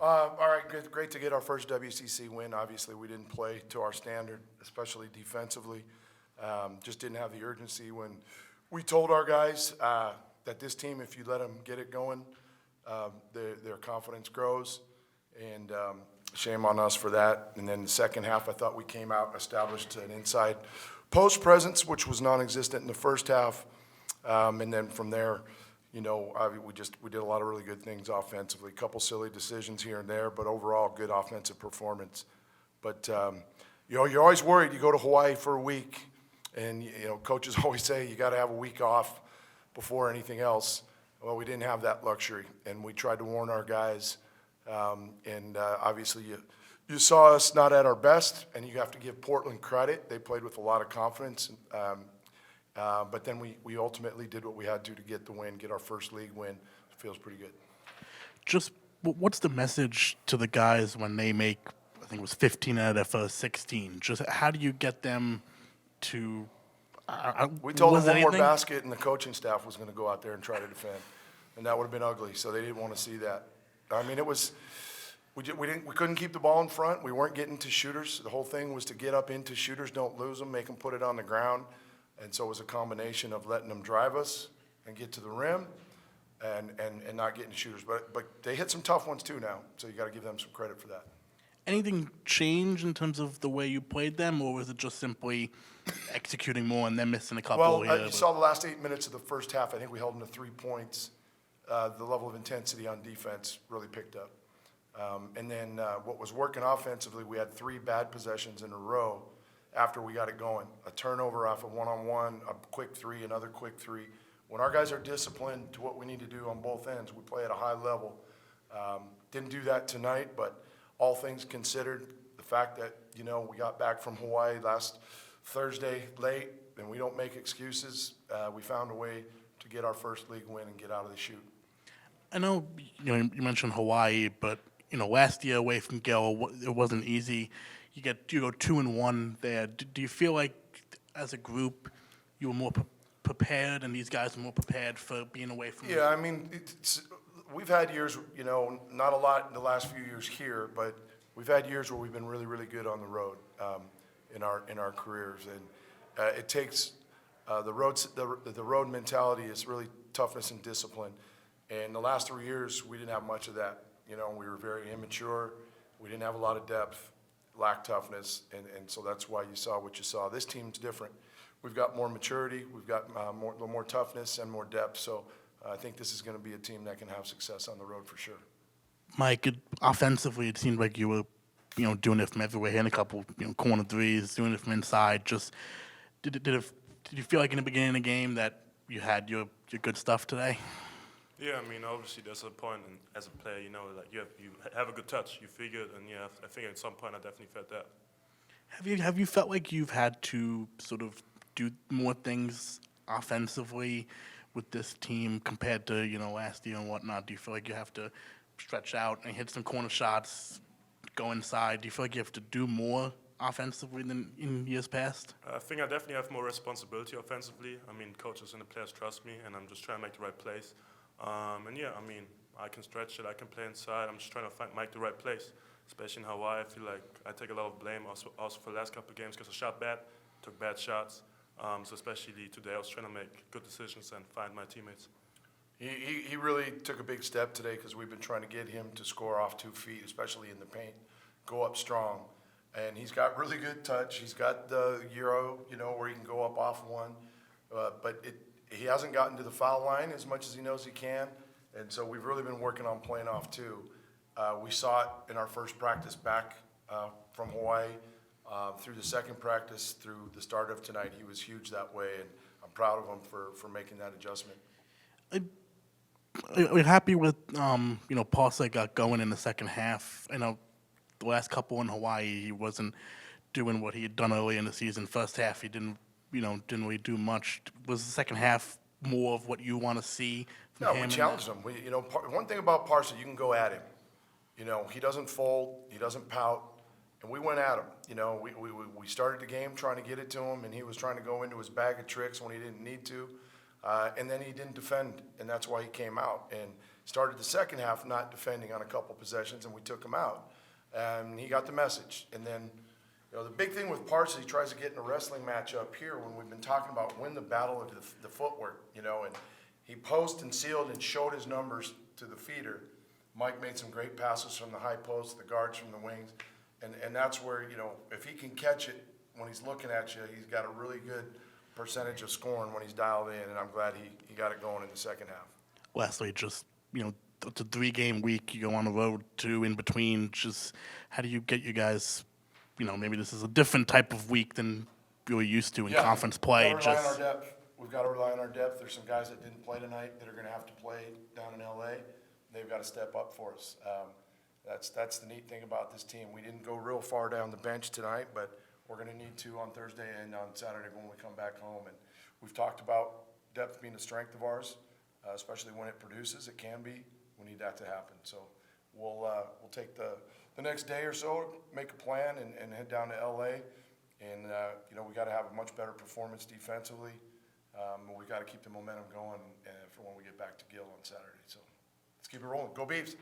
All right, good, great to get our first WCC win. Obviously, we didn't play to our standard, especially defensively. Just didn't have the urgency when we told our guys that this team, if you let them get it going, their confidence grows. And shame on us for that. And then the second half, I thought we came out, established an inside post presence, which was non-existent in the first half. And then from there, we did a lot of really good things offensively. A couple silly decisions here and there, but overall good offensive performance. But you're always worried. You go to Hawaii for a week, and coaches always say you got to have a week off before anything else. Well, we didn't have that luxury, and we tried to warn our guys. Obviously, you saw us not at our best, and you have to give Portland credit. They played with a lot of confidence. But then we ultimately did what we had to get the win, get our first league win. It feels pretty good. Just what's the message to the guys when they make, I think it was 15 out of their first 16? Just how do you get them to we told them one more basket, and the coaching staff was going to go out there and try to defend. And that would have been ugly, so they didn't want to see that. I mean, we couldn't keep the ball in front. We weren't getting to shooters. The whole thing was to get up into shooters, don't lose them, make them put it on the ground. And so it was a combination of letting them drive us and get to the rim and not getting shooters. But they hit some tough ones too now, so you got to give them some credit for that. Anything change in terms of the way you played them, or was it just simply executing more and then missing a couple here? Well, you saw the last 8 minutes of the first half. I think we held them to 3 points. The level of intensity on defense really picked up. And then what was working offensively, we had 3 bad possessions in a row after we got it going. A turnover off a one-on-one, a quick 3, another quick 3. When our guys are disciplined to what we need to do on both ends, we play at a high level. Didn't do that tonight, but all things considered, the fact that, we got back from Hawaii last Thursday late, and we don't make excuses, we found a way to get our first league win and get out of the chute. I know you mentioned Hawaii, but last year away from Gil, it wasn't easy. You go 2-1 there. Do you feel like, as a group, you were more prepared, and these guys were more prepared for being away from? Yeah, I mean, we've had years, not a lot in the last few years here, but we've had years where we've been really, really good on the road in our careers, and it takes the road mentality is really toughness and discipline. And the last 3 years, we didn't have much of that. We were very immature. We didn't have a lot of depth, lacked toughness, and so that's why you saw what you saw. This team's different. We've got more maturity. We've got a little more toughness and more depth. So I think this is going to be a team that can have success on the road for sure. Mike, offensively, it seemed like you were, doing it from everywhere, hitting a couple, corner threes, doing it from inside. Just did you feel like in the beginning of the game that you had your good stuff today? Yeah, I mean, obviously there's a point as a player, like you have a good touch. You figure it, and I think at some point I definitely felt that. Have you felt like you've had to sort of do more things offensively with this team compared to last year and whatnot? Do you feel like you have to stretch out and hit some corner shots, go inside? Do you feel like you have to do more offensively than in years past? I think I definitely have more responsibility offensively. I mean, coaches and the players trust me, and I'm just trying to make the right plays. I can stretch it, I can play inside. I'm just trying to make the right place, especially in Hawaii. I feel like I take a lot of blame also for the last couple of games because I shot bad, took bad shots. So especially today, I was trying to make good decisions and find my teammates. He really took a big step today because we've been trying to get him to score off 2 feet, especially in the paint, go up strong. And he's got really good touch. He's got the Euro, where he can go up off one. But he hasn't gotten to the foul line as much as he knows he can. And so we've really been working on playing off too. We saw it in our first practice back from Hawaii. Through the second practice, through the start of tonight, he was huge that way, and I'm proud of him for making that adjustment. We're happy with, Parsa got going in the second half. I know the last couple in Hawaii, he wasn't doing what he had done early in the season. First half, he didn't really do much. Was the second half more of what you want to see from him? No, we challenged him. One thing about Parsa, you can go at him. He doesn't fold, he doesn't pout. And we went at him. We started the game trying to get it to him, and he was trying to go into his bag of tricks when he didn't need to. And then he didn't defend, and that's why he came out. And started the second half not defending on a couple possessions, and we took him out. And he got the message. And then, the big thing with Parks is he tries to get in a wrestling match up here when we've been talking about win the battle of the footwork, and he posted and sealed and showed his numbers to the feeder. Mike made some great passes from the high post, the guards from the wings, and that's where, if he can catch it when he's looking at you, he's got a really good percentage of scoring when he's dialed in, and I'm glad he got it going in the second half. Lastly, just, it's a 3-game week. You go on the road, 2 in between. Just how do you get you guys, maybe this is a different type of week than you were used to in conference play. We've got to rely on our depth. There's some guys that didn't play tonight that are going to have to play down in LA. They've got to step up for us. That's the neat thing about this team. We didn't go real far down the bench tonight, but we're going to need to on Thursday and on Saturday when we come back home. And we've talked about depth being a strength of ours, especially when it produces. It can be. We need that to happen. So we'll take the next day or so, make a plan, and head down to LA. And we got to have a much better performance defensively. We got to keep the momentum going for when we get back to Gill on Saturday. So let's keep it rolling. Go Beavs.